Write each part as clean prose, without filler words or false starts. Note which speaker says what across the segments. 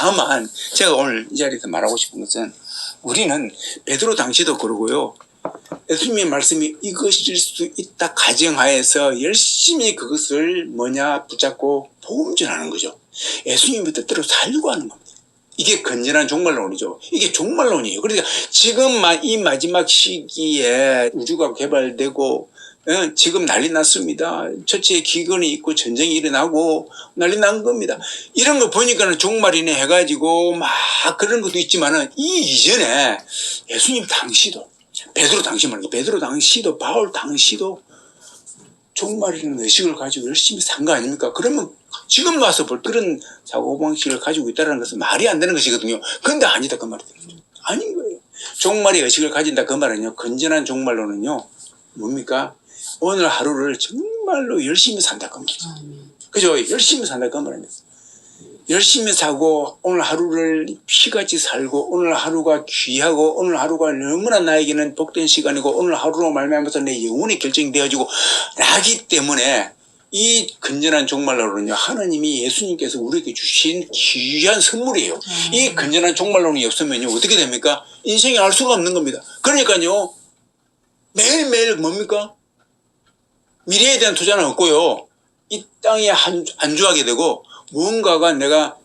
Speaker 1: 다만 제가 오늘 이 자리에서 말하고 싶은 것은 우리는 베드로 당시도 그러고요. 예수님의 말씀이 이것일 수 있다 가정하에서 열심히 그것을 붙잡고 복음 전하는 거죠. 예수님의 뜻대로 살려고 하는 겁니다. 이게 건전한 종말론이죠. 이게 종말론이에요. 그러니까 지금 이 마지막 시기에 우주가 개발되고 지금 난리 났습니다. 첫째 기근이 있고 전쟁이 일어나고 난리 난 겁니다. 이런 거 보니까는 종말이네 해가지고 막 그런 것도 있지만은 이 이전에 예수님 당시도 베드로 당시도 바울 당시도 종말이라는 의식을 가지고 열심히 산 거 아닙니까? 그러면 지금 와서 볼 그런 사고방식을 가지고 있다는 것은 말이 안 되는 것이거든요. 그런데 아니다 그 말이에요. 아닌 거예요. 종말의 의식을 가진다 그 말은요. 건전한 종말로는요. 뭡니까? 오늘 하루를 정말로 열심히 산다 그 말이죠. 그죠? 열심히 산다 그 말입니다. 열심히 사고 오늘 하루를 피같이 살고 오늘 하루가 귀하고 오늘 하루가 너무나 나에게는 복된 시간이고 오늘 하루로 말미암아서 내 영혼이 결정되어지고 나기 때문에 이 건전한 종말론은요 하나님이 예수님께서 우리에게 주신 귀한 선물이에요. 이 건전한 종말론이 없으면요 어떻게 됩니까? 인생이 알 수가 없는 겁니다. 그러니까요 매일매일 뭡니까? 미래에 대한 투자는 없고요 이 땅에 안주하게 되고 무언가가 내가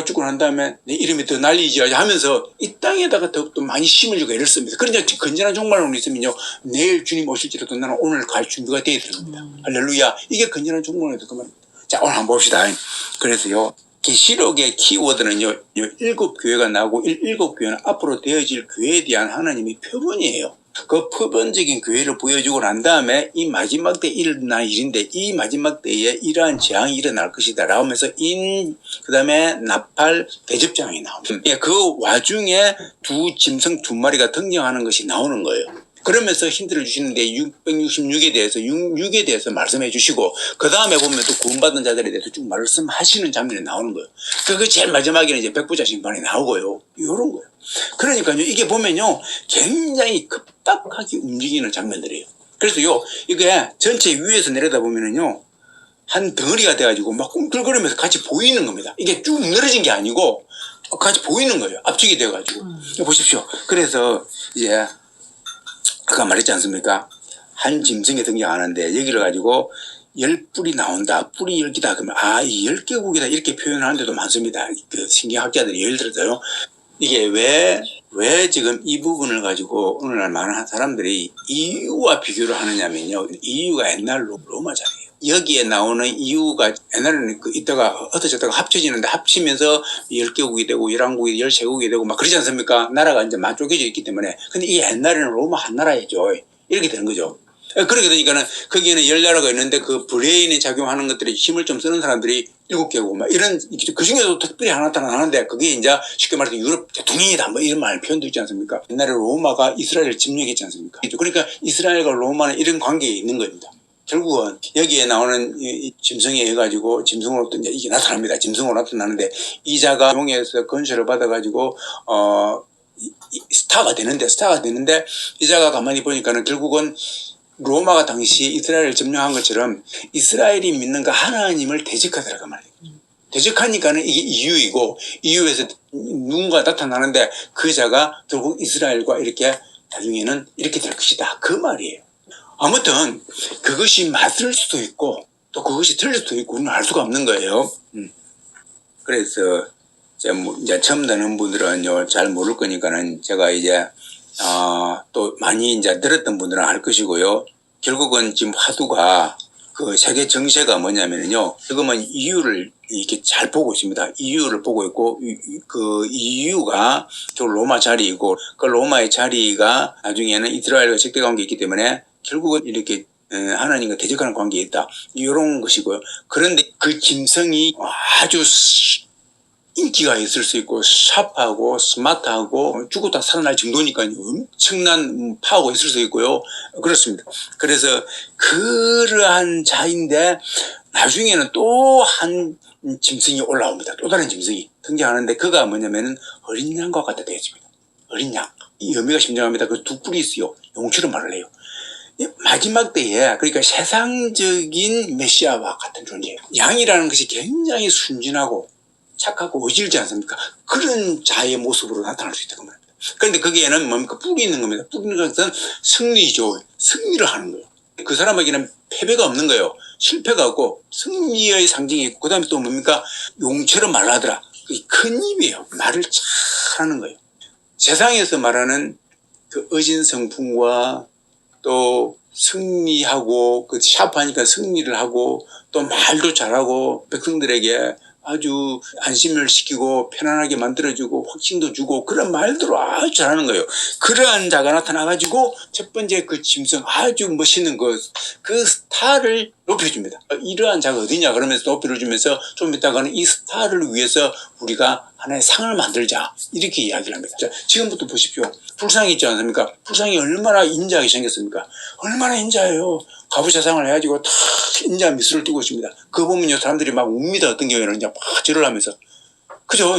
Speaker 1: 죽고 난 다음에 내 이름이 더 날리지 하면서 이 땅에다가 더욱더 많이 심으려고 애를 씁니다. 그러니까 건전한 종말론이 있으면요 내일 주님 오실지라도 나는 오늘 갈 준비가 되어 있는 겁니다. 할렐루야. 이게 건전한 종말론이다 그 말입니다. 자 오늘 한번 봅시다. 그래서요 계시록의 키워드는요 7교회가 나오고 7교회는 앞으로 되어질 교회에 대한 하나님의 표본이에요. 그 표본적인 교회를 보여주고 난 다음에 이 마지막 때 일어날 일인데 이 마지막 때에 이러한 재앙이 일어날 것이다 라고 하면서 그 다음에 나팔 대접장이 나옵니다. 그 와중에 짐승 2마리가 등장하는 것이 나오는 거예요. 그러면서 힌트를 주시는데 666에 대해서 6에 대해서 말씀해 주시고 그 다음에 보면 또 구원받은 자들에 대해서 쭉 말씀하시는 장면이 나오는 거예요. 그 제일 마지막에는 이제 백부자 심판이 나오고요. 이런 거예요. 그러니까요 이게 보면요 굉장히 급박하게 움직이는 장면들이에요. 그래서요 이게 전체 위에서 내려다 보면은요 한 덩어리가 돼가지고 막 꿈틀거리면서 같이 보이는 겁니다. 이게 쭉 늘어진 게 아니고 같이 보이는 거예요. 압축이 돼가지고 보십시오. 그래서 이제 아까 말했지 않습니까? 한 짐승에 등장하는데 여기를 가지고 10뿔이 나온다. 뿔이 10개다. 그러면 이 10개국이다 이렇게 표현하는 데도 많습니다. 그 신경학자들이 예를 들어서요. 이게 왜 지금 이 부분을 가지고 오늘날 많은 사람들이 이유와 비교를 하느냐면요. 이유가 옛날 로마잖아요. 여기에 나오는 이유가 옛날에는 이따가 흩어졌다가 합쳐지는데 합치면서 10개국이 되고 11국이 13국이 되고 막 그러지 않습니까? 나라가 이제 많이 쪼개져 있기 때문에. 근데 이 옛날에는 로마 한 나라였죠. 이렇게 되는 거죠. 그렇게 되니까는 거기에는 10나라가 있는데 그 브레인에 작용하는 것들이 힘을 좀 쓰는 사람들이 7개고 막 이런 그 중에도 특별히 하나 나타나는데 그게 이제 쉽게 말해서 유럽 대통령이다 뭐 이런 말 표현도 있지 않습니까? 옛날에 로마가 이스라엘을 침략했지 않습니까? 그러니까 이스라엘과 로마는 이런 관계에 있는 겁니다. 결국은 여기에 나오는 이 짐승에 해가지고 짐승으로 또 이제 이게 나타납니다. 짐승으로 나타나는데 이 자가 용에서 건설을 받아가지고 스타가 되는데 이 자가 가만히 보니까는 결국은 로마가 당시 이스라엘을 점령한 것처럼 이스라엘이 믿는 그 하나님을 대적하더라고 말이에요. 대적하니까는 이게 이유이고 이유에서 누군가 나타나는데 그 자가 결국 이스라엘과 이렇게 나중에는 이렇게 될 것이다 그 말이에요. 아무튼 그것이 맞을 수도 있고 또 그것이 틀릴 수도 있고 우리는 알 수가 없는 거예요. 그래서 이제 처음 듣는 분들은요 잘 모를 거니까는 제가 이제 또 많이 이제 들었던 분들은 알 것이고요. 결국은 지금 화두가 그 세계 정세가 뭐냐면요. 지금은 이유를 이렇게 잘 보고 있습니다. 이유를 보고 있고 그 이유가 로마 자리이고 그 로마의 자리가 나중에는 이스라엘과 적대 관계에 있기 때문에 결국은 이렇게 하나님과 대적하는 관계에 있다. 이런 것이고요. 그런데 그 짐승이 아주 인기가 있을 수 있고 샤프하고 스마트하고 죽었다 살아날 정도니까요. 엄청난 파워가 있을 수 있고요. 그렇습니다. 그래서 그러한 자인데 나중에는 또 한 짐승이 올라옵니다. 또 다른 짐승이 등장하는데 그가 뭐냐면은 어린 양과 같다 되어집니다. 어린 양. 이 의미가 심정합니다. 그 2뿔이 있어요. 용처럼 말을 해요. 마지막 때에 그러니까 세상적인 메시아와 같은 존재예요. 양이라는 것이 굉장히 순진하고 착하고 어질지 않습니까? 그런 자의 모습으로 나타날 수 있다고 말합니다. 그런데 거기에는 뭡니까? 뿔이 있는 겁니다. 뿔이 있는 것은 승리죠. 승리를 하는 거예요. 그 사람에게는 패배가 없는 거예요. 실패가 없고 승리의 상징이 있고, 그 다음에 또 뭡니까? 용처럼 말하더라. 큰 입이에요. 말을 잘하는 거예요. 세상에서 말하는 그 어진성풍과 또 승리하고, 그 샤프하니까 승리를 하고, 또 말도 잘하고, 백성들에게 아주 안심을 시키고 편안하게 만들어주고 확신도 주고, 그런 말들을 아주 잘하는 거예요. 그러한 자가 나타나가지고 첫 번째 그 짐승, 아주 멋있는 그 스타를 높여줍니다. 이러한 자가 어디냐 그러면서 높여주면서 좀 이따가는 이 스타를 위해서 우리가 하나의 상을 만들자, 이렇게 이야기를 합니다. 자, 지금부터 보십시오. 불상이 있지 않습니까? 불상이 얼마나 인자하게 생겼습니까? 얼마나 인자해요. 가부좌상을 해가지고 탁 인자 미술을 띄고 있습니다. 그거 보면요, 사람들이 막 웁니다. 어떤 경우에는 이제 막 절을 하면서. 그죠?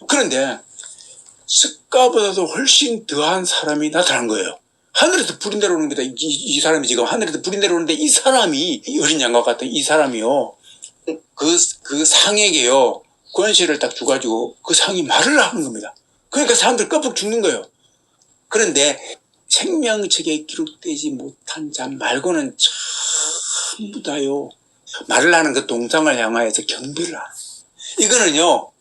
Speaker 1: 그런데 습가보다도 훨씬 더한 사람이 나타난 거예요. 하늘에서 불이 내려오는 겁니다. 이 사람이 지금 하늘에서 불이 내려오는데, 이 사람이, 어린 양과 같은 이 사람이요, 그 상에게요, 권세를 딱 주가지고 그 상이 말을 하는 겁니다. 그러니까 사람들 껍벅 죽는 거예요. 그런데 생명책에 기록되지 못한 자 말고는 전부 다요, 말을 하는 그 동상을 향하여서 경배를 하는, 이거는요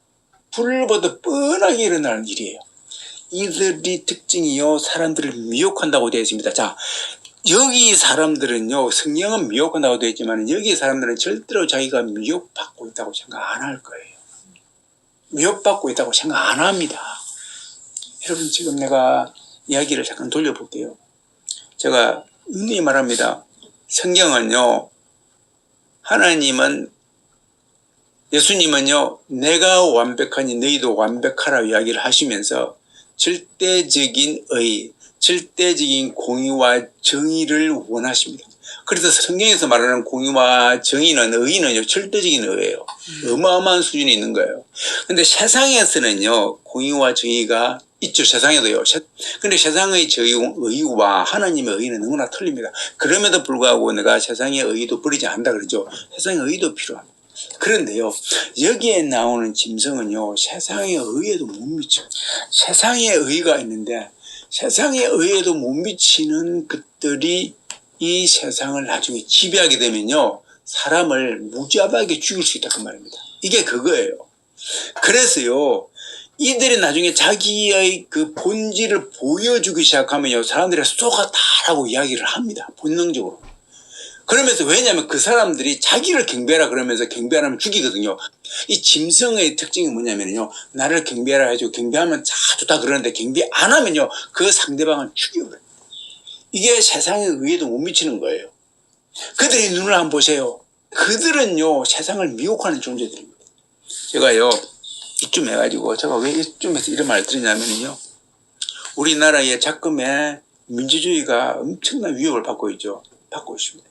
Speaker 1: 불보다 뻔하게 일어나는 일이에요. 이들이 특징이요, 사람들을 미혹한다고 되어 있습니다. 자, 여기 사람들은요, 성령은 미혹한다고 되어 있지만 여기 사람들은 절대로 자기가 미혹받고 있다고 생각 안 할 거예요. 미혹받고 있다고 생각 안 합니다. 여러분, 지금 내가 이야기를 잠깐 돌려볼게요. 제가 은근히 말합니다. 성경은요, 하나님은, 예수님은요, 내가 완벽하니 너희도 완벽하라 이야기를 하시면서 절대적인 의, 절대적인 공의와 정의를 원하십니다. 그래서 성경에서 말하는 공의와 정의는, 의는요, 절대적인 의예요. 어마어마한 수준이 있는 거예요. 근데 세상에서는요, 공의와 정의가 있죠. 세상에도요. 근데 세상의 의와 하나님의 의는 너무나 틀립니다. 그럼에도 불구하고 내가 세상의 의도 버리지 않는다 그러죠. 세상의 의도 필요합니다. 그런데요, 여기에 나오는 짐승은요, 세상의 의에도 못 미쳐. 세상의 의가 있는데 세상의 의에도 못 미치는 것들이 이 세상을 나중에 지배하게 되면요, 사람을 무자비하게 죽일 수 있다 그 말입니다. 이게 그거예요. 그래서요, 이들이 나중에 자기의 그 본질을 보여주기 시작하면요, 사람들이 쏘가다라고 이야기를 합니다. 본능적으로. 그러면서, 왜냐하면 그 사람들이 자기를 경배하라 그러면서 경배하면 죽이거든요. 이 짐승의 특징이 뭐냐면요, 나를 경배하라 해주고 경배하면 좋다 그러는데 경배 안 하면요, 그 상대방을 죽여버려요. 이게 세상의 의에도 못 미치는 거예요. 그들의 눈을 한번 보세요. 그들은요, 세상을 미혹하는 존재들입니다. 제가요, 이쯤 해가지고, 제가 왜 이쯤에서 이런 말을 드리냐면요, 우리나라의 작금의 민주주의가 엄청난 위협을 받고 있죠. 받고 있습니다.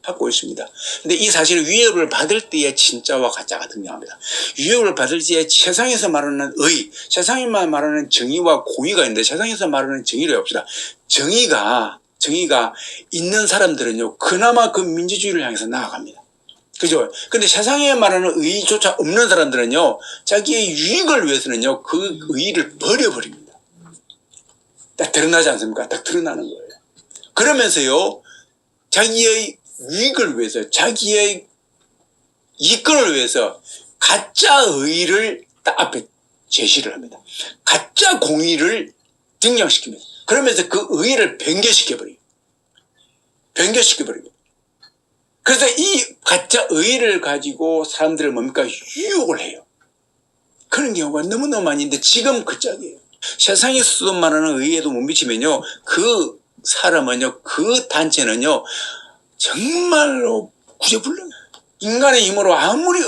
Speaker 1: 받고 있습니다. 근데 이 사실은 위협을 받을 때의 진짜와 가짜가 등장합니다. 위협을 받을 때에 세상에서 말하는 의, 세상에만 말하는 정의와 공의가 있는데, 세상에서 말하는 정의를 해봅시다. 정의가 있는 사람들은요, 그나마 그 민주주의를 향해서 나아갑니다. 그죠? 근데 세상에 말하는 의의조차 없는 사람들은요, 자기의 유익을 위해서는요, 그 의의를 버려버립니다. 딱 드러나지 않습니까? 딱 드러나는 거예요. 그러면서요, 자기의 유익을 위해서, 자기의 이권을 위해서 가짜 의의를 딱 앞에 제시를 합니다. 가짜 공의를 등장시킵니다. 그러면서 그 의의를 변개시켜버립니다. 그래서 이 가짜 의의를 가지고 사람들을 뭡니까? 유혹을 해요. 그런 경우가 너무너무 많이 있는데, 지금 그 짝이에요. 세상에서도 말하는 의의에도 못 미치면요, 그 사람은요, 그 단체는요, 정말로 구제불능. 인간의 힘으로 아무리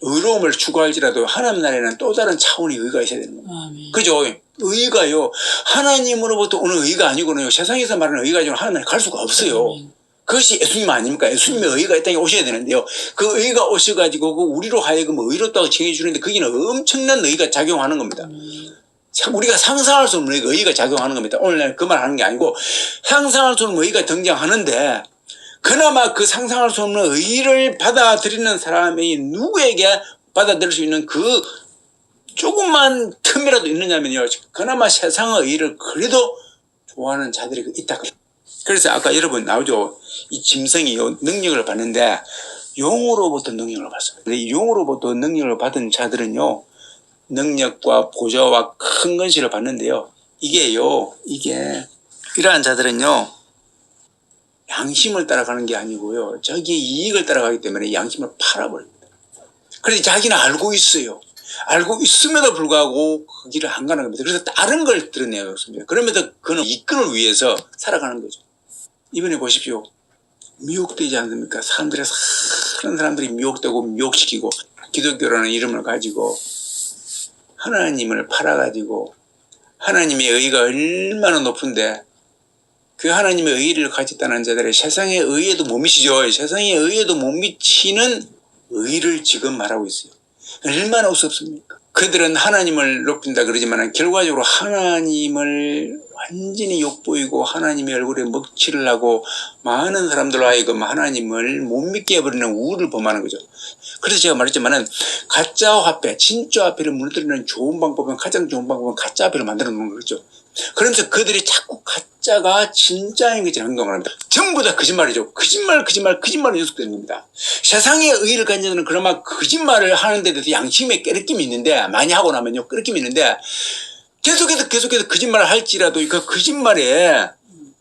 Speaker 1: 의로움을 추구할지라도 하나님 나라에는 또 다른 차원의 의가 있어야 되는 겁니다. 그죠? 의가요, 하나님으로부터 오는 의가 아니고는요, 세상에서 말하는 의가 아니고 하나님 나라에 갈 수가 없어요. 그것이 예수님 아닙니까? 예수님의 의가 이 땅에 오셔야 되는데요, 그 의가 오셔가지고 그 우리로 하여금 의롭다고 정해주는데, 거기는 엄청난 의가 작용하는 겁니다. 우리가 상상할 수 없는 의가 작용하는 겁니다. 오늘 그 말 하는 게 아니고, 상상할 수 없는 의가 등장하는데, 그나마 그 상상할 수 없는 의를 받아들이는 사람이 누구에게 받아들일 수 있는 그 조금만 틈이라도 있느냐면요. 그나마 세상의 의를 그래도 좋아하는 자들이 있다. 그래서 아까 여러분 나오죠. 이 짐승이 능력을 받는데 용으로부터 능력을 받습니다. 근데 이 용으로부터 능력을 받은 자들은요. 능력과 보좌와 큰 건실을 받는데요. 이게 이러한 자들은요. 양심을 따라가는 게 아니고요. 자기의 이익을 따라가기 때문에 양심을 팔아버립니다. 그래서 자기는 알고 있어요. 알고 있음에도 불구하고 그 길을 안 가는 겁니다. 그래서 다른 걸 드러내었습니다. 그러면서 그는 이권을 위해서 살아가는 거죠. 이번에 보십시오. 미혹되지 않습니까? 사는 사람들이 미혹되고 미혹시키고 기독교라는 이름을 가지고 하나님을 팔아가지고 하나님의 의가 얼마나 높은데 그 하나님의 의를 가졌다는 자들의 세상의 의에도 못 미치죠. 세상의 의에도 못 미치는 의를 지금 말하고 있어요. 얼마나 우습습니까? 그들은 하나님을 높인다 그러지만 결과적으로 하나님을 완전히 욕보이고 하나님의 얼굴에 먹칠을 하고 많은 사람들로 하여금 하나님을 못 믿게 해버리는 우를 범하는 거죠. 그래서 제가 말했지만은 가짜 화폐, 진짜 화폐를 무너뜨리는 좋은 방법은 가장 좋은 방법은 가짜 화폐를 만들어 놓는 거죠. 그러면서 그들이 자꾸 가짜가 진짜인 것처럼 행동을 합니다. 전부 다 거짓말이죠. 거짓말이 연속되는 겁니다. 세상의 의의를 가진 자는 그나마 거짓말을 하는 데 대해서 양심에 깨르낌이 있는데 많이 하고 나면요 깨르낌이 있는데 계속해서 거짓말을 할지라도 그 거짓말에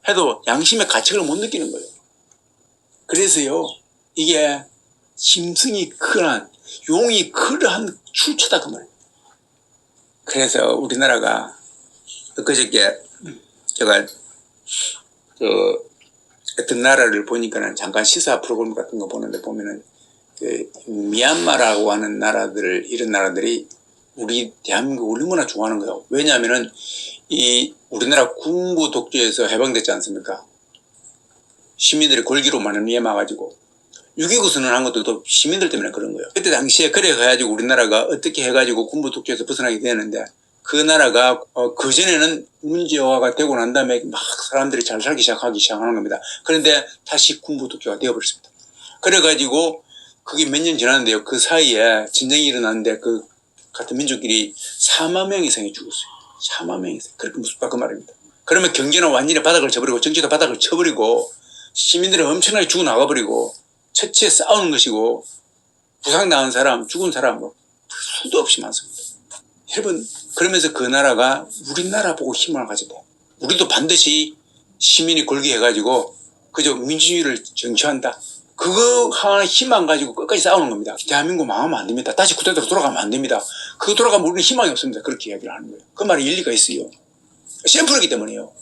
Speaker 1: 해도 양심의 가책을 못 느끼는 거예요. 그래서요 이게 짐승이 그러한 용이 그러한 출처다 그 말이에요. 그래서 우리나라가 그저께 제가 어떤 나라를 보니까는 잠깐 시사 프로그램 같은 거 보는데 보면은 그 미얀마라고 하는 나라들 이런 나라들이 우리 대한민국 얼마나 좋아하는 거예요. 왜냐하면은 이 우리나라 군부 독재에서 해방됐지 않습니까? 시민들이 골기로 많이 위험해가지고 6.29 선언한 것도 또 시민들 때문에 그런 거예요. 그때 당시에 그래 가지고 우리나라가 어떻게 해가지고 군부 독재에서 벗어나게 되는데 그 나라가 그전에는 문제화가 되고 난 다음에 막 사람들이 잘 살기 시작하는 겁니다. 그런데 다시 군부 독재가 되어버렸습니다. 그래가지고 그게 몇 년 지났는데요. 그 사이에 전쟁이 일어났는데 그 같은 민족끼리 4만 명 이상이 죽었어요. 4만 명 이상. 그렇게 무섭다 그 말입니다. 그러면 경제는 완전히 바닥을 쳐버리고 정치도 바닥을 쳐버리고 시민들은 엄청나게 죽어나가버리고 처치에 싸우는 것이고 부상당한 사람, 죽은 사람 뭐 수도 없이 많습니다. 여러분 그러면서 그 나라가 우리나라 보고 희망을 가져야 돼요. 우리도 반드시 시민이 골기해가지고 그저 민주주의를 정치한다. 그거 하나 희망 가지고 끝까지 싸우는 겁니다. 대한민국 망하면 안 됩니다. 다시 그때대로 돌아가면 안 됩니다. 그거 돌아가면 우리는 희망이 없습니다. 그렇게 이야기를 하는 거예요. 그 말이 일리가 있어요. 샘플이기 때문에요.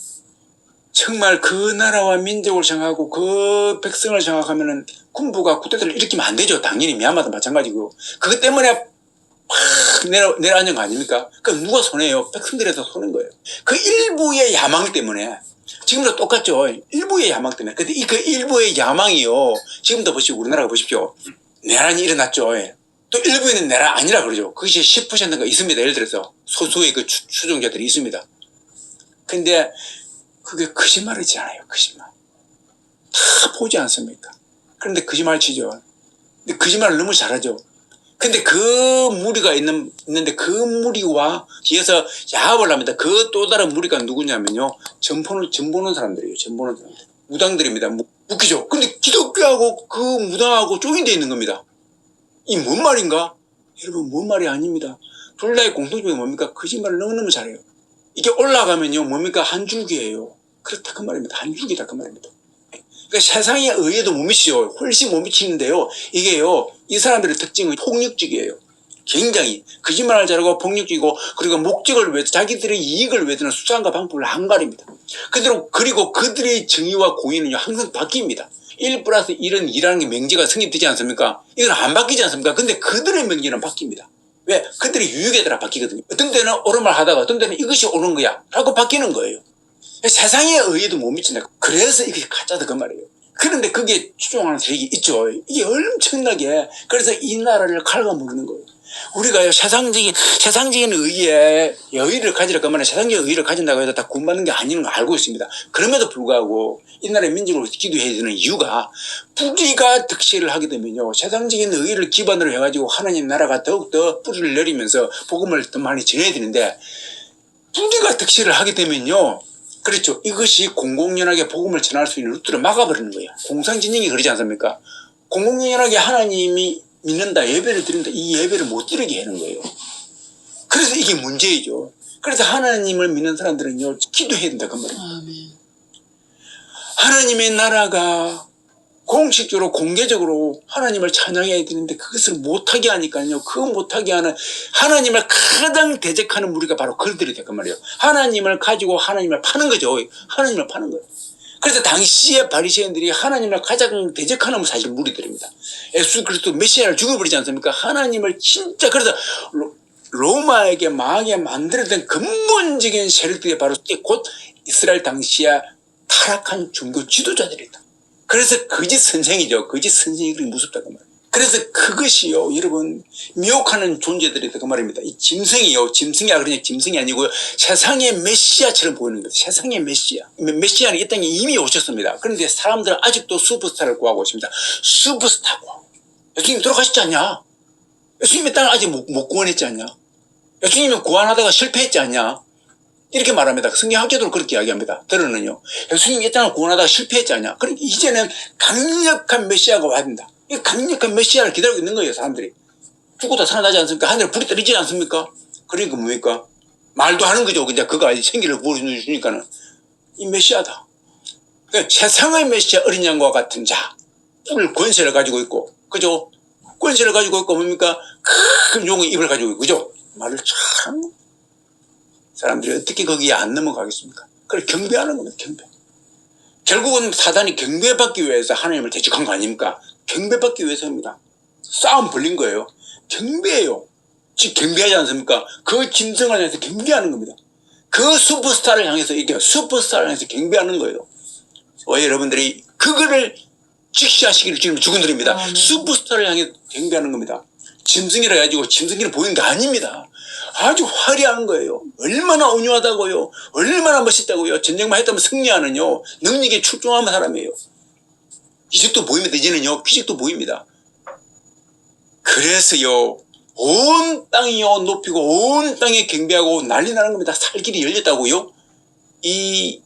Speaker 1: 정말 그 나라와 민족을 생각하고 그 백성을 생각하면은 군부가 쿠데타를 일으키면 안 되죠. 당연히 미얀마도 마찬가지고. 그것 때문에 팍 내려앉은 거 아닙니까? 그럼 누가 손해요? 백성들에서 손해인 거예요. 그 일부의 야망 때문에 지금도 똑같죠. 일부의 야망 때문에. 근데 그 일부의 야망이요. 지금도 보시고 우리나라가 보십시오. 내란이 일어났죠. 또 일부에는 내란 아니라 그러죠. 그것이 10%가 있습니다. 예를 들어서 소수의 그 추종자들이 있습니다. 근데 그게 거짓말이지 않아요. 거짓말. 다 보지 않습니까? 그런데 거짓말 치죠. 근데 거짓말을 너무 잘하죠. 근데 그 무리가 있는데 그 무리와 뒤에서 야합을 합니다. 그 또 다른 무리가 누구냐면요. 전보는 사람들이에요. 전보는 사람들. 무당들입니다. 웃기죠. 근데 기독교하고 그 무당하고 쪼인되어 있는 겁니다. 이 뭔 말인가? 여러분 뭔 말이 아닙니다. 둘 다의 공통점이 뭡니까? 거짓말을 너무너무 잘해요. 이게 올라가면요. 뭡니까? 한 줄기예요. 그렇다 그 말입니다. 한 줄기다 그 말입니다. 그러니까 세상에 의해도 못 미치죠. 훨씬 못 미치는데요. 이게요. 이 사람들의 특징은 폭력적이에요. 굉장히 거짓말을 잘하고 폭력적이고 그리고 목적을 위해서 자기들의 이익을 위해서는 수단과 방법을 안 가립니다. 그리고 그들의 정의와 공의는 항상 바뀝니다. 1+1은 2라는 게 명제가 성립되지 않습니까? 이건 안 바뀌지 않습니까? 근데 그들의 명제는 바뀝니다. 왜? 그들의 유익에 따라 바뀌거든요. 어떤 때는 옳은 말 하다가 어떤 때는 이것이 옳은 거야 라고 바뀌는 거예요. 세상에 의해도 못 미친다. 그래서 이게 가짜다 그 말이에요. 그런데 그게 추종하는 세력이 있죠. 이게 엄청나게. 그래서 이 나라를 갉아먹는 거예요. 우리가요, 세상적인 의의를 가지라고 하면 세상적인 의의를 가진다고 해서 다 구원받는 게 아닌 걸 알고 있습니다. 그럼에도 불구하고 이 나라의 민족을 기도해야 되는 이유가 뿌리가 득실을 하게 되면요, 세상적인 의의를 기반으로 해가지고 하나님 나라가 더욱더 뿌리를 내리면서 복음을 더 많이 전해야 되는데, 뿌리가 득실을 하게 되면요, 그렇죠. 이것이 공공연하게 복음을 전할 수 있는 루트를 막아버리는 거예요. 공상진영이 그러지 않습니까? 공공연하게 하나님이 믿는다, 예배를 드린다, 이 예배를 못 드리게 하는 거예요. 그래서 이게 문제이죠. 그래서 하나님을 믿는 사람들은요, 기도해야 된다 그 말이에요. 하나님의 나라가 공식적으로 공개적으로 하나님을 찬양해야 되는데 그것을 못하게 하니까요, 그 못하게 하는 하나님을 가장 대적하는 무리가 바로 그들이 됐단 말이에요. 하나님을 가지고 하나님을 파는 거죠. 하나님을 파는 거예요. 그래서 당시에 바리새인들이 하나님을 가장 대적하는 사실 무리들입니다. 예수 그리스도 메시아를 죽여버리지 않습니까? 하나님을 진짜, 그래서 로마에게 망하게 만들었던 근본적인 세력들이 바로 곧 이스라엘 당시에 타락한 종교 지도자들이다. 그래서 거짓 선생이죠. 거짓 선생이 그렇게 무섭다고 말이에요. 그래서 그것이요, 여러분, 미혹하는 존재들이다 그 말입니다. 이 짐승이요, 짐승이 아니고요, 세상의 메시아처럼 보이는 거예요. 세상의 메시아는 이 땅에 이미 오셨습니다. 그런데 사람들은 아직도 슈퍼스타를 구하고 있습니다. 슈퍼스타 구하고. 예수님 돌아가셨지 않냐? 예수님의 땅을 아직 못 구원했지 않냐? 예수님은 구원하다가 실패했지 않냐? 이렇게 말합니다. 성경학자들은 그렇게 이야기합니다. 들으는요, 예수님이 이 땅을 구원하다가 실패했지 않냐? 그러니까 이제는 강력한 메시아가 와야 된다. 이 강력한 메시아를 기다리고 있는 거예요, 사람들이. 죽고도 살아나지 않습니까? 하늘에 불이 떨어지지 않습니까? 그러니까 뭡니까? 말도 하는 거죠. 그냥 그가 생기를 보여주니까는. 이 메시아다. 그러니까 세상의 메시아 어린 양과 같은 자, 권세를 가지고 있고, 그죠? 권세를 가지고 있고, 뭡니까? 큰 용의 입을 가지고 있고, 그죠? 말을 참, 사람들이 어떻게 거기에 안 넘어가겠습니까? 그걸 경배하는 겁니다, 경배. 결국은 사단이 경배받기 위해서 하나님을 대적한 거 아닙니까? 경배받기 위해서입니다. 싸움 벌린 거예요. 경배예요. 지금 경배하지 않습니까? 그 짐승을 향해서 경배하는 겁니다. 그 슈퍼스타를 향해서 슈퍼스타를 향해서 경배하는 거예요. 여러분들이 그거를 직시하시기를 지금 축원드립니다. 슈퍼스타를 향해 경배하는 겁니다. 짐승이라 가지고 짐승기를 보이는 게 아닙니다. 아주 화려한 거예요. 얼마나 온유하다고요. 얼마나 멋있다고요. 전쟁만 했다면 승리하는요, 능력에 출중한 사람이에요. 기적도 보입니다. 이제는요, 기적도 보입니다. 그래서요, 온 땅이요 높이고 온 땅에 경배하고 난리 나는 겁니다. 살 길이 열렸다고요. 이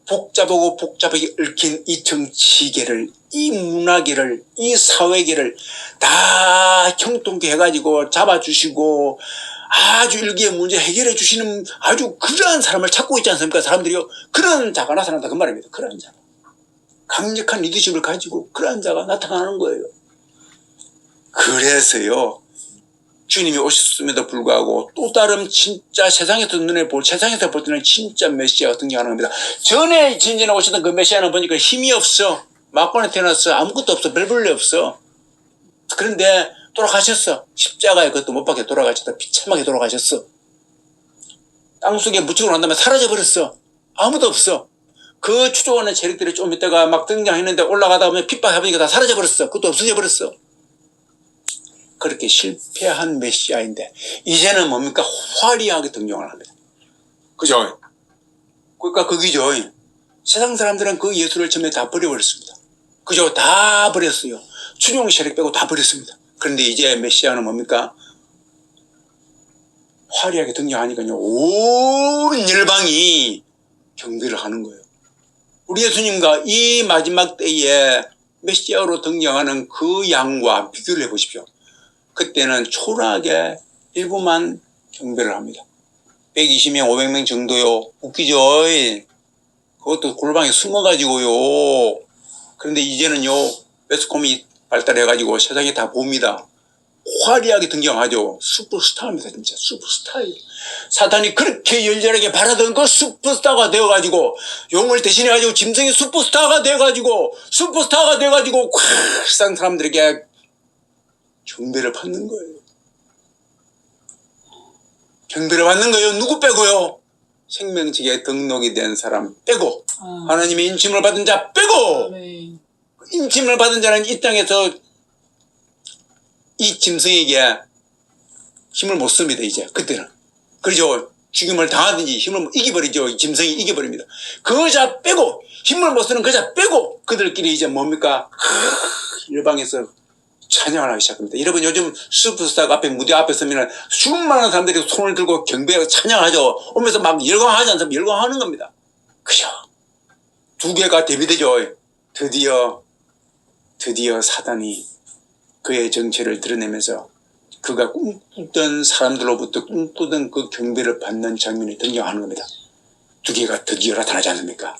Speaker 1: 복잡하게 얽힌 이 정치계를, 이 문화계를, 이 사회계를 다 형통케 해가지고 잡아주시고 아주 일기의 문제 해결해 주시는 아주 그러한 사람을 찾고 있지 않습니까? 사람들이요, 그런 자가 나타난다 그 말입니다. 그런 자, 강력한 리더십을 가지고 그런 자가 나타나는 거예요. 그래서요, 주님이 오셨음에도 불구하고 또 다른 진짜 세상에서 볼 때는 진짜 메시아가 등장하는 겁니다. 전에 오셨던 그 메시아는 보니까 힘이 없어. 막관에 태어났어. 아무것도 없어. 별 볼일 없어. 그런데 돌아가셨어. 십자가에 그것도 못 박혀 돌아가셨다. 비참하게 돌아가셨어. 땅속에 묻히고 난 다음에 사라져버렸어. 아무도 없어. 그 추종하는 세력들이 좀 있다가 막 등장했는데 올라가다 보면 핍박해보니까 다 사라져버렸어. 그것도 없어져버렸어. 그렇게 실패한 메시아인데 이제는 뭡니까? 화려하게 등장을 합니다. 그죠? 그러니까 그기죠. 세상 사람들은 그 예수를 처음에 다 버려버렸습니다. 그죠? 다 버렸어요. 추종 세력 빼고 다 버렸습니다. 그런데 이제 메시아는 뭡니까? 화려하게 등장하니까요, 온 열방이 경배를 하는 거예요. 우리 예수님과 이 마지막 때에 메시아로 등장하는 그 양과 비교를 해보십시오. 그때는 초라하게 일부만 경배를 합니다. 120명, 500명 정도요. 웃기죠? 그것도 골방에 숨어가지고요. 그런데 이제는요, 매스컴이 발달해가지고 세상에 다 봅니다. 화려하게 등장하죠. 슈퍼스타입니다. 진짜 슈퍼스타예요. 사탄이 그렇게 열렬하게 바라던 그 슈퍼스타가 되어가지고, 용을 대신해가지고 짐승이 슈퍼스타가 되어가지고 세상 사람들에게 경배를 받는 거예요. 경배를 받는 거예요. 누구 빼고요? 생명책에 등록이 된 사람 빼고, 하나님의 인침을 받은 자 빼고, 인침을 받은 자는 이 땅에서 이 짐승에게 힘을 못 씁니다. 이제 그때는. 그렇죠. 죽임을 당하든지 힘을 이겨버리죠. 짐승이 이겨버립니다. 그 자 빼고 힘을 못 쓰는 그 자 빼고 그들끼리 이제 뭡니까? 일방에서 찬양을 하기 시작합니다. 여러분 요즘 슈퍼스타 앞에 무대 앞에 서면 수많은 사람들이 손을 들고 경배하고 찬양하죠. 오면서 막 열광하지 않습니까? 열광하는 겁니다. 그죠? 두 개가 대비되죠. 드디어 사단이 그의 정체를 드러내면서 그가 꿈꾸던 사람들로부터 꿈꾸던 그 경배를 받는 장면이 등장하는 겁니다. 두 개가 드디어 나타나지 않습니까?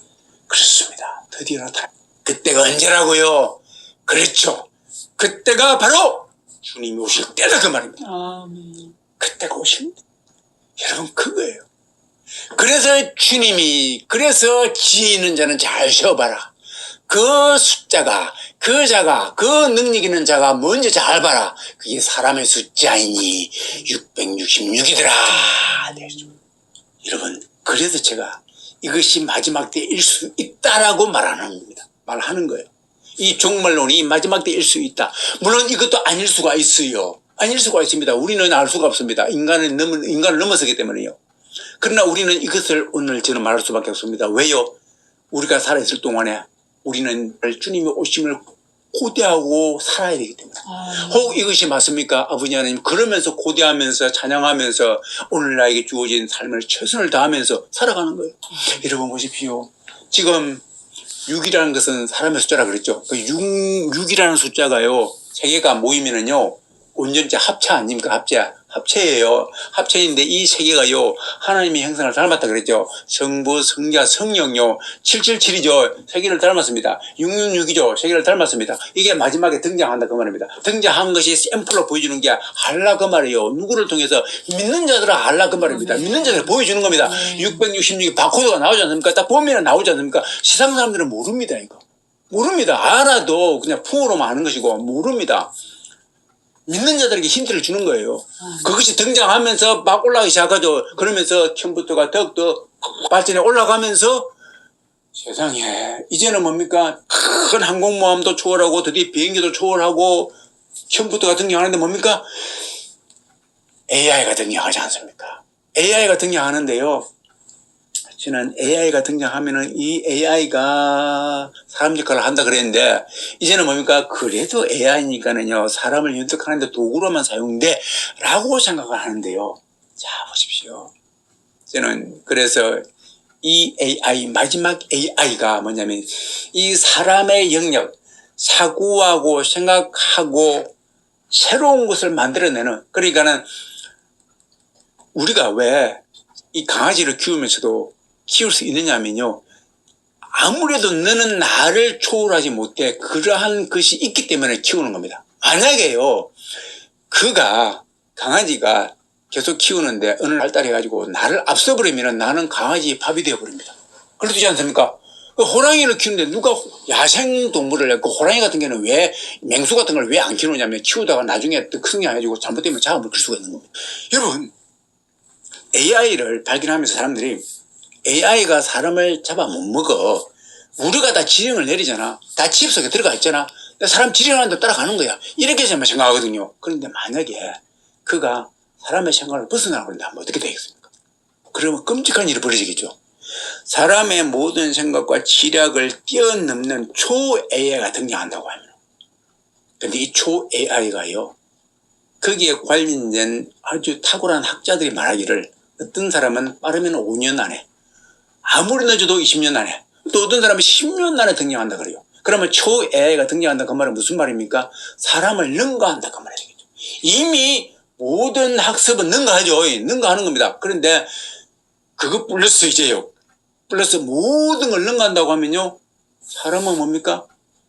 Speaker 1: 그렇습니다. 드디어 나타나. 그때가 언제라고요? 그렇죠. 그때가 바로 주님이 오실 때다 그 말입니다. 그때가 오실 때. 여러분 그거예요. 그래서 주님이 그래서 지혜 있는 자는 잘 쉬어봐라. 그 숫자가 그 자가 그 능력 있는 자가 뭔지 잘 봐라. 그게 사람의 숫자이니 666이더라. 여러분 그래서 제가 이것이 마지막 때일 수 있다라고 말하는 거예요. 이 종말론이 마지막 때일 수 있다. 물론 이것도 아닐 수가 있어요. 아닐 수가 있습니다. 우리는 알 수가 없습니다. 인간을 넘어서기 때문에요. 그러나 우리는 이것을 오늘 저는 말할 수밖에 없습니다. 왜요? 우리가 살아있을 동안에 우리는 주님의 오심을 고대하고 살아야 되기 때문에. 혹 이것이 맞습니까? 아버지 하나님 그러면서 고대하면서 찬양하면서 오늘 나에게 주어진 삶을 최선을 다하면서 살아가는 거예요. 여러분 보십시오. 지금 6이라는 것은 사람의 숫자라 그랬죠. 그 6이라는 숫자가요. 세 개가 모이면은요. 온전체 합체 아닙니까? 합체예요. 합체인데 이 세 개가요. 하나님의 형상을 닮았다 그랬죠. 성부, 성자, 성령요. 777이죠. 세 개를 닮았습니다. 666이죠. 세 개를 닮았습니다. 이게 마지막에 등장한다 그 말입니다. 등장한 것이 샘플로 보여주는 게 알라 그 말이에요. 누구를 통해서 믿는 자들은 알라 그 말입니다. 믿는 자들 보여주는 겁니다. 666이 바코드가 나오지 않습니까? 딱 보면 나오지 않습니까? 세상 사람들은 모릅니다. 이거 모릅니다. 알아도 그냥 풍으로만 아는 것이고 모릅니다. 믿는 자들에게 힌트를 주는 거예요. 그것이 등장하면서 막 올라가기 시작하죠. 그러면서 처음부터가 더욱더 발전해 올라가면서 세상에 이제는 뭡니까? 큰 항공모함도 초월하고 드디어 비행기도 초월하고 처음부터가 등장하는데 뭡니까? AI가 등장하지 않습니까? AI가 등장하는데요. 저는 AI가 등장하면은 이 AI가 사람 역할을 한다 그랬는데 이제는 뭡니까? 그래도 AI니까는요 사람을 연습하는데 도구로만 사용돼 라고 생각을 하는데요. 자 보십시오. 저는 그래서 이 AI 마지막 AI가 뭐냐면 이 사람의 영역 사고하고 생각하고 새로운 것을 만들어내는 그러니까는 우리가 왜 이 강아지를 키우면서도 키울 수 있느냐면요. 아무래도 너는 나를 초월하지 못해. 그러한 것이 있기 때문에 키우는 겁니다. 만약에요. 강아지가 계속 키우는데 어느 날 발달해가지고 나를 앞서버리면 나는 강아지의 밥이 되어버립니다. 그렇지 않습니까? 호랑이를 키우는데 누가 야생동물을 그 호랑이 같은 경우는 왜 맹수 같은 걸 왜 안 키우냐면 키우다가 나중에 또 큰 게 해가지고 잘못되면 잡아먹힐 수가 있는 겁니다. 여러분 AI를 발견하면서 사람들이 AI가 사람을 잡아 못 먹어. 우리가 다 지령을 내리잖아. 다 칩 속에 들어가 있잖아. 사람 지령하는 데 따라가는 거야. 이렇게 저는 생각하거든요. 그런데 만약에 그가 사람의 생각을 벗어나고 그런다면 어떻게 되겠습니까? 그러면 끔찍한 일이 벌어지겠죠. 사람의 모든 생각과 지략을 뛰어넘는 초 AI가 등장한다고 합니다. 근데 이 초 AI가요. 거기에 관련된 아주 탁월한 학자들이 말하기를 어떤 사람은 빠르면 5년 안에 아무리 늦어도 20년 안에 또 어떤 사람은 10년 안에 등장한다 그래요. 그러면 초 AI가 등장한다 그 말은 무슨 말입니까? 사람을 능가한다 그 말이 되겠죠. 이미 모든 학습은 능가하죠. 능가하는 겁니다. 그런데 그거 플러스 이제요. 플러스 모든 걸 능가한다고 하면요. 사람은 뭡니까?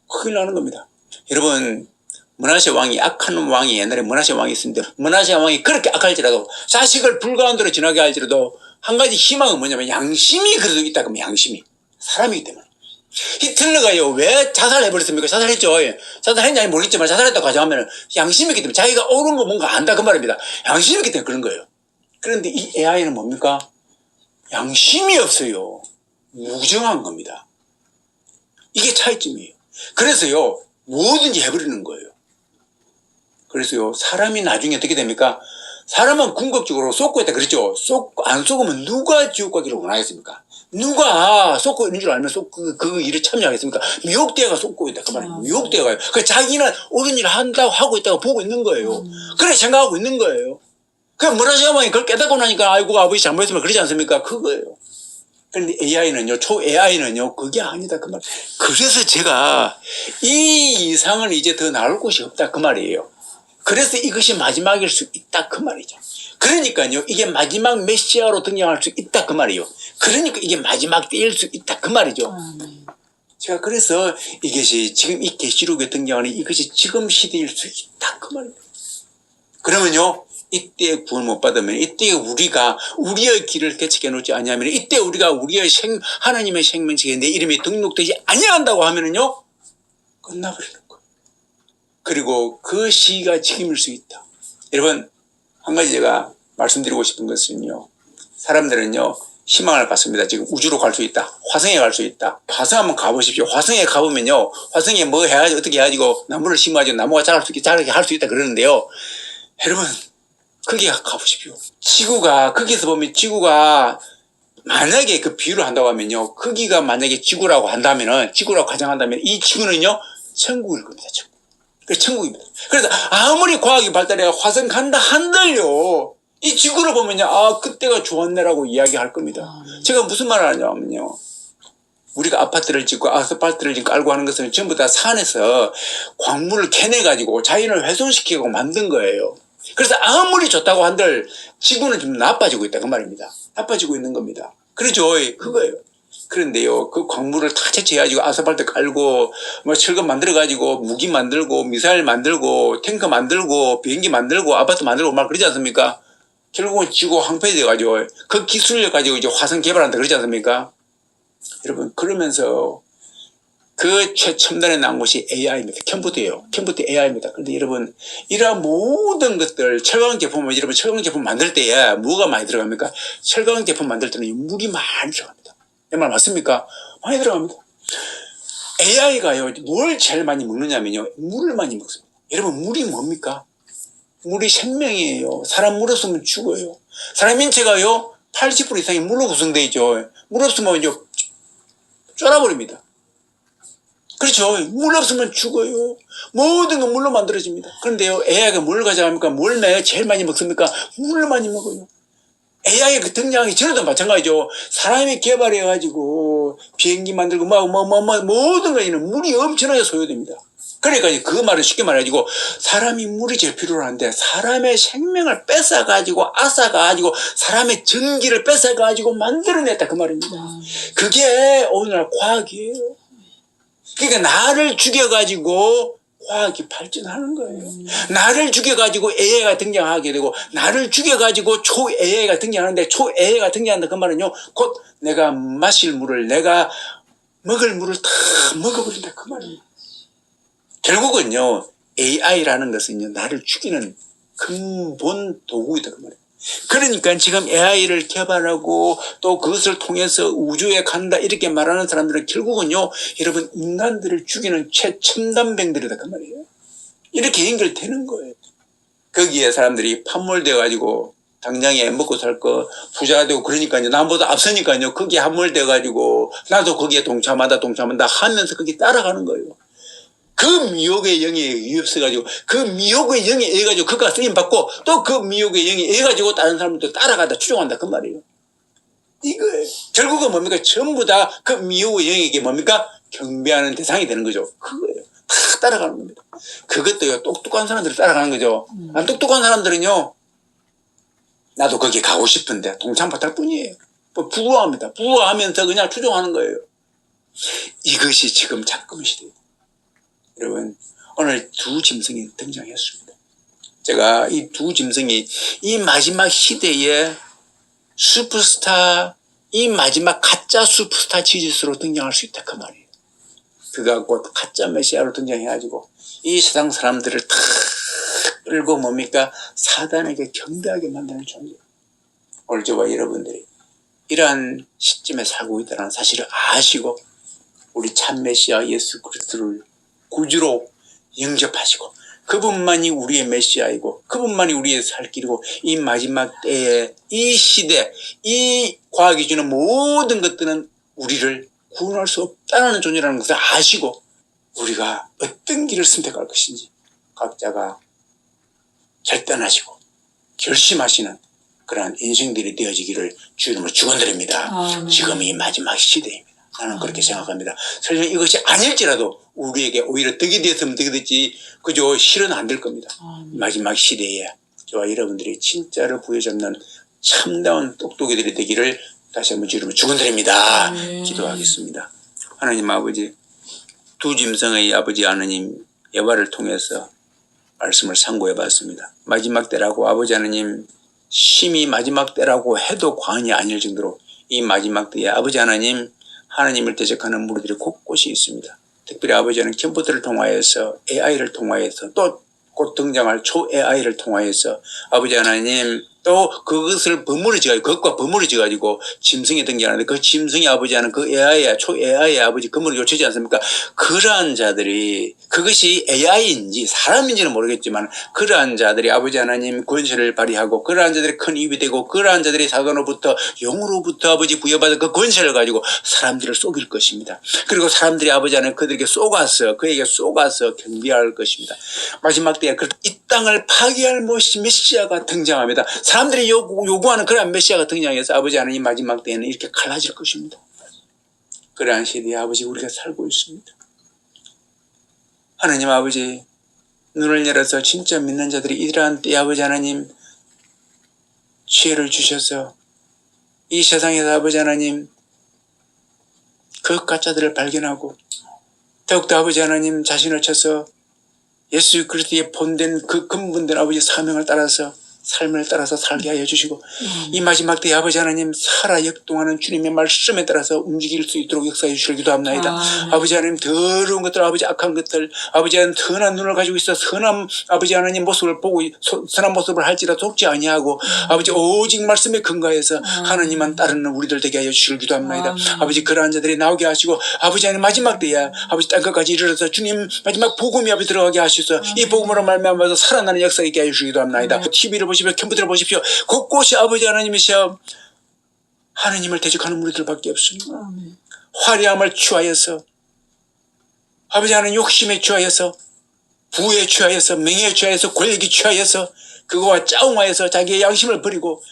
Speaker 1: 큰일 나는 겁니다. 여러분 문하세 왕이 악한 왕이 옛날에 문하세 왕이 있었는데 문하세 왕이 그렇게 악할지라도 자식을 불가한 대로 지나게 할지라도 한 가지 희망은 뭐냐면 양심이 그래도 있다 그러면 양심이 사람이기 때문에 히틀러가요 왜 자살해버렸습니까? 자살했죠. 자살했냐 모르겠지만 자살했다고 가정하면 양심이 있기 때문에 자기가 옳은 거 뭔가 안다 그 말입니다. 양심이 있기 때문에 그런 거예요. 그런데 이 AI는 뭡니까? 양심이 없어요. 무정한 겁니다. 이게 차이점이에요. 그래서요 뭐든지 해버리는 거예요. 그래서요 사람이 나중에 어떻게 됩니까? 사람은 궁극적으로 쏟고 있다 그랬죠. 안 쏟으면 누가 지옥 가기를 원하겠습니까? 누가 쏟고 있는 줄 알면 그 일에 참여하겠습니까? 미혹되어가 쏟고 있다 그 말이에요. 미혹되어가요. 그 자기는 옳은 일을 한다고 하고 있다고 보고 있는 거예요. 그래 생각하고 있는 거예요. 그 뭐라 생각하면 그걸 깨닫고 나니까 아이고 아버지 잘못했으면 그러지 않습니까? 그거예요. 그런데 AI는요, 초 AI는요, 그게 아니다 그 말. 그래서 제가 이 이상은 이제 더 나올 곳이 없다 그 말이에요. 그래서 이것이 마지막일 수 있다 그 말이죠. 그러니까요, 이게 마지막 메시아로 등장할 수 있다 그 말이에요. 그러니까 이게 마지막 때일 수 있다 그 말이죠. 제가 그래서 이것이 지금 이 계시록에 등장하는 이것이 지금 시대일 수 있다 그 말이에요. 그러면요, 이때 구원 못 받으면, 이때 우리가 우리의 길을 개척해 놓지 아니하면, 이때 우리가 우리의 하나님의 생명책에 내 이름이 등록되지 아니한다고 하면은요, 끝나버리는 거예요. 그리고 그 시기가 지금일 수 있다. 여러분, 한 가지 제가 말씀드리고 싶은 것은요, 사람들은요, 희망을 갖습니다. 지금 우주로 갈 수 있다. 화성에 갈 수 있다. 화성 한번 가보십시오. 화성에 가보면요, 화성에 뭐 해야지, 어떻게 해야지고, 나무를 심어야지 나무가 자라게 할 수 있다 그러는데요, 여러분, 거기 가보십시오. 지구가, 거기서 보면 지구가, 만약에 그 비유를 한다고 하면요, 거기가 만약에 지구라고 한다면은, 지구라고 가정한다면, 이 지구는요, 천국일 겁니다, 천국. 그 천국입니다. 그래서 아무리 과학이 발달해 화성 간다 한들요, 이 지구를 보면요, 아, 그때가 좋았네라고 이야기할 겁니다. 제가 무슨 말을 하냐면요, 우리가 아파트를 짓고 아스팔트를 짓고 깔고 하는 것은 전부 다 산에서 광물을 캐내가지고 자연을 훼손시키고 만든 거예요. 그래서 아무리 좋다고 한들 지구는 좀 나빠지고 있다 그 말입니다. 나빠지고 있는 겁니다. 그렇죠. 그거예요. 그런데요, 그 광물을 다 채취해가지고 아스팔트 깔고 뭐 철근 만들어가지고 무기 만들고 미사일 만들고 탱크 만들고 비행기 만들고 아파트 만들고 막 그러지 않습니까? 결국은 지구 황폐돼가지고 그 기술력 가지고 이제 화성 개발한다 그러지 않습니까? 여러분, 그러면서 그 최첨단에 나온 것이 AI입니다. 컴퓨터예요. 컴퓨터 AI입니다. 그런데 여러분, 이러한 모든 것들, 철강 제품을, 여러분, 철강 제품 만들 때에 뭐가 많이 들어갑니까? 철강 제품 만들 때는 물이 많이 들어갑니다. 내 말 맞습니까? 많이 들어갑니다. AI가요, 뭘 제일 많이 먹느냐면요, 물을 많이 먹습니다. 여러분, 물이 뭡니까? 물이 생명이에요. 사람 물 없으면 죽어요. 사람 인체가요, 80% 이상이 물로 구성되어 있죠. 물 없으면 쫄아버립니다. 그렇죠. 물 없으면 죽어요. 모든 건 물로 만들어집니다. 그런데요, AI가 뭘 가져갑니까? 뭘 제일 많이 먹습니까? 물을 많이 먹어요. AI가 등장하기 전에도 마찬가지죠. 사람이 개발해가지고 비행기 만들고 모든 거에는 물이 엄청나게 소요됩니다. 그러니까 그 말을 쉽게 말해가지고 사람이 물이 제일 필요한데 사람의 생명을 뺏어가지고 앗아가지고 사람의 전기를 뺏어가지고 만들어냈다 그 말입니다. 그게 오늘날 과학이에요. 그러니까 나를 죽여가지고 과학이 발전하는 거예요. 나를 죽여가지고 AI가 등장하게 되고 나를 죽여가지고 초 AI가 등장하는데 초 AI가 등장한다 그 말은요, 곧 내가 마실 물을 내가 먹을 물을 다 먹어버린다 그 말이에요. 결국은요, AI라는 것은요, 나를 죽이는 근본 도구이다 그 말이에요. 그러니까 지금 AI를 개발하고 또 그것을 통해서 우주에 간다 이렇게 말하는 사람들은 결국은요, 여러분, 인간들을 죽이는 최첨단병들이다 그 말이에요. 이렇게 연결되는 거예요. 거기에 사람들이 판몰되어 가지고 당장에 먹고 살 거 부자가 되고 그러니까요, 남보다 앞서니까요, 거기에 함몰되어 가지고 나도 거기에 동참한다 하면서 거기 따라가는 거예요. 그 미혹의 영에 위협해가지고 그 미혹의 영에 의해 가지고 그가 쓰임받고 또 그 미혹의 영에 의해 가지고 다른 사람들도 따라가다 추종한다 그 말이에요. 이거예요. 결국은 뭡니까? 전부 다 그 미혹의 영에게 뭡니까? 경배하는 대상이 되는 거죠. 그거예요. 다 따라가는 겁니다. 그것도요, 똑똑한 사람들이 따라가는 거죠. 안 똑똑한 사람들은요, 나도 거기 가고 싶은데 동참 못할 뿐이에요. 부부합니다. 부부하면서 그냥 추종하는 거예요. 이것이 지금 작금 시대입니다. 여러분, 오늘 두 짐승이 등장했습니다. 제가 이 두 짐승이 이 마지막 시대의 슈퍼스타, 이 마지막 가짜 슈퍼스타 지지스로 등장할 수 있다 그 말이에요. 그가 곧 가짜 메시아로 등장해가지고 이 세상 사람들을 다 끌고 뭡니까? 사단에게 경배하게 만드는 존재. 오늘 저와 여러분들이 이러한 시점에 살고 있다는 사실을 아시고 우리 참 메시아 예수 그리스도를 구주로 영접하시고 그분만이 우리의 메시아이고 그분만이 우리의 살 길이고 이 마지막 때에 이 시대 이 과학이 주는 모든 것들은 우리를 구원할 수 없다는 존재라는 것을 아시고 우리가 어떤 길을 선택할 것인지 각자가 결단하시고 결심하시는 그러한 인생들이 되어지기를 주 이름으로 축원드립니다. 지금이 마지막 시대입니다. 나는 그렇게 생각합니다. 설령 이것이 아닐지라도 우리에게 오히려 덕이 되었으면 덕이 됐지 그저 실은 안 될 겁니다. 마지막 시대에 저와 여러분들이 진짜로 부여잡는 참다운 똑똑이들이 되기를 다시 한번 주 이름으로 축원드립니다. 기도하겠습니다. 하나님 아버지, 두 짐승의 아버지 하나님 예화를 통해서 말씀을 상고해 봤습니다. 마지막 때라고 아버지 하나님 심히 마지막 때라고 해도 과언이 아닐 정도로 이 마지막 때에 아버지 하나님 하나님을 대적하는 무리들이 곳곳이 있습니다. 특별히 아버지 하나님 컴퓨터를 통하여서 AI를 통하여서 또 곧 등장할 초 AI를 통하여서 아버지 하나님 또 그것을 버무리져 가지고 그것과 버무리져 가지고 짐승이 등장하는데 그 짐승이 아버지 하는 그 AI야 초 AI의 아버지 그물을 요치지 않습니까? 그러한 자들이 그것이 AI인지 사람인지는 모르겠지만 그러한 자들이 아버지 하나님 권세를 발휘하고 그러한 자들이 큰 입이 되고 그러한 자들이 사단으로부터 영으로부터 아버지 부여받은 그 권세를 가지고 사람들을 속일 것입니다. 그리고 사람들이 아버지 하나님 그들에게 그에게 쏘가서 경비할 것입니다. 마지막 때에 이 땅을 파괴할 메시아가 등장합니다. 사람들이 요구하는 그러한 메시아가 등장해서 아버지 하나님 마지막 때에는 이렇게 갈라질 것입니다. 그러한 시대에 아버지 우리가 살고 있습니다. 하나님 아버지 눈을 열어서 진짜 믿는 자들이 이러한 때에 아버지 하나님 지혜를 주셔서 이 세상에서 아버지 하나님 그 가짜들을 발견하고 더욱더 아버지 하나님 자신을 쳐서 예수 그리스도의 본된 그 근본된 아버지 사명을 따라서 삶을 따라서 살게 하여 주시고 이 마지막 때에 아버지 하나님 살아 역동하는 주님의 말씀에 따라서 움직일 수 있도록 역사해 주시길 기도합니다. 아버지 하나님 더러운 것들 아버지 악한 것들 아버지 하나님 선한 눈을 가지고 있어 선한 아버지 하나님 모습을 보고 선한 모습을 할지라 속지 아니하고 아버지 오직 말씀에 근거해서 하나님만 따르는 우리들 되게 하여 주시길 기도합니다. 아버지 그러한 자들이 나오게 하시고 아버지 하나님 마지막 때에 아버지 땅끝까지 이르러서 주님 마지막 복음이 앞에 들어가게 하셔서 이 복음으로 말미암아서 살아나는 역사 있게 하여 주시기도 합니다. TV를 보십시오. 컴퓨터를 보십시오. 곳곳이 아버지 하나님이시여 하나님을 대적하는 무리들밖에 없습니다. 화려함을 취하여서 아버지 하나님 욕심에 취하여서 부에 취하여서 명예에 취하여서 권력에 취하여서 그거와 짜웅하여서 자기의 양심을 버리고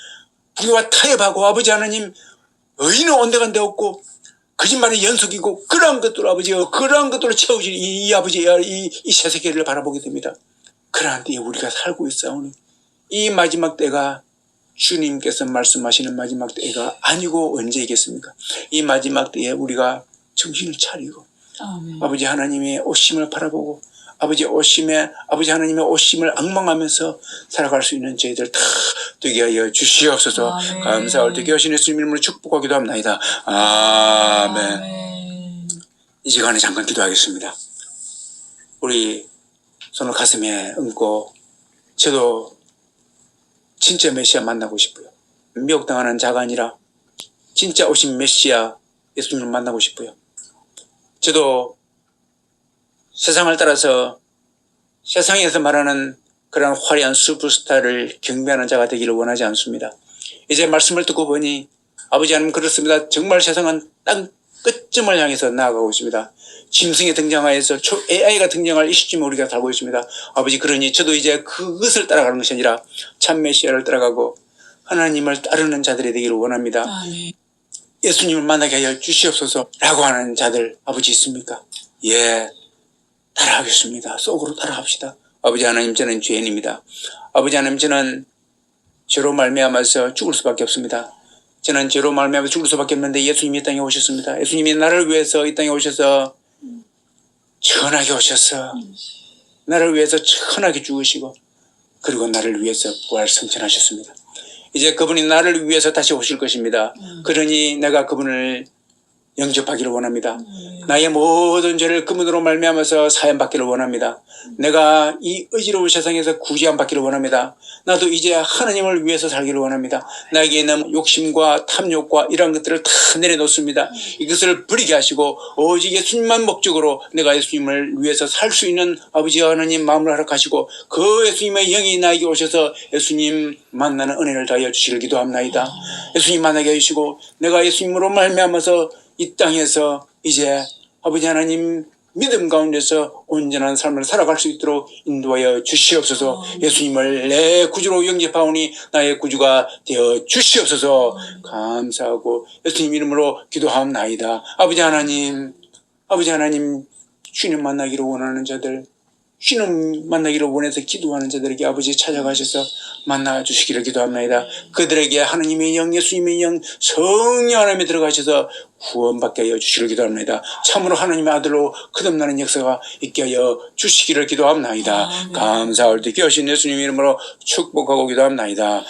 Speaker 1: 부귀와 타협하고 아버지 하나님 의인은 온데간데 없고 거짓말의 연속이고 그러한 것들로 아버지 그러한 것들로 채워질 이 아버지 이 세세계를 바라보게 됩니다. 그러한 때에 우리가 살고 있사오니 이 마지막 때가 주님께서 말씀하시는 마지막 때가 아니고 언제이겠습니까? 이 마지막 때에 우리가 정신을 차리고 아버지 하나님의 오심을 바라보고 아버지 하나님의 오심을 앙망하면서 살아갈 수 있는 저희들 다 되게 하여 주시옵소서. 감사할 때 계신 예수님 이름으로 축복하기도 합니다. 아멘. 이 시간에 잠깐 기도하겠습니다. 우리 손을 가슴에 얹고 저도 진짜 메시아 만나고 싶어요. 미혹당하는 자가 아니라 진짜 오신 메시아 예수님을 만나고 싶어요. 저도 세상을 따라서 세상에서 말하는 그런 화려한 슈퍼스타를 경배하는 자가 되기를 원하지 않습니다. 이제 말씀을 듣고 보니 아버지 하나님 그렇습니다. 정말 세상은 땅 끝쯤을 향해서 나아가고 있습니다. 짐승이 등장하여서 AI가 등장할 이 시점에 우리가 살고 있습니다. 아버지 그러니 저도 이제 그것을 따라가는 것이 아니라 참 메시아를 따라가고 하나님을 따르는 자들이 되기를 원합니다. 예수님을 만나게 하여 주시옵소서 라고 하는 자들 아버지 있습니까? 예, 따라가겠습니다. 속으로 따라갑시다. 아버지 하나님 저는 죄인입니다. 아버지 하나님 저는 죄로 말미암아서 죽을 수밖에 없습니다. 저는 죄로 말미암아 죽을 수밖에 없는데 예수님이 이 땅에 오셨습니다. 예수님이 나를 위해서 이 땅에 오셔서 천하게 오셔서 나를 위해서 천하게 죽으시고 그리고 나를 위해서 부활 승천하셨습니다. 이제 그분이 나를 위해서 다시 오실 것입니다. 그러니 내가 그분을 영접하기를 원합니다. 나의 모든 죄를 그분으로 말미암아서 사함받기를 원합니다. 내가 이 의지로운 세상에서 구제함받기를 원합니다. 나도 이제 하나님을 위해서 살기를 원합니다. 나에게 있는 욕심과 탐욕과 이러한 것들을 다 내려놓습니다. 이것을 버리게 하시고 오직 예수님만 목적으로 내가 예수님을 위해서 살 수 있는 아버지 하나님 마음을 허락하시고 그 예수님의 영이 나에게 오셔서 예수님 만나는 은혜를 다하여 주시길 기도합나이다. 예수님 만나게 해주시고 내가 예수님으로 말미암아서 이 땅에서 이제 아버지 하나님 믿음 가운데서 온전한 삶을 살아갈 수 있도록 인도하여 주시옵소서. 예수님을 내 구주로 영접하오니 나의 구주가 되어 주시옵소서. 감사하고 예수님 이름으로 기도하옵나이다. 아버지 하나님 주님 만나기를 원하는 자들, 주님 만나기를 원해서 기도하는 자들에게 아버지 찾아가셔서 만나 주시기를 기도합니다. 그들에게 하나님의 영, 예수님의 영, 성령 하나님이 들어가셔서 구원받게 하여 주시기를 기도합니다. 참으로 하나님의 아들로 거듭나는 역사가 있게 하여 주시기를 기도합니다. 감사할 때 귀하신 예수님 이름으로 축복하고 기도합니다.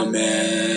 Speaker 1: 아멘.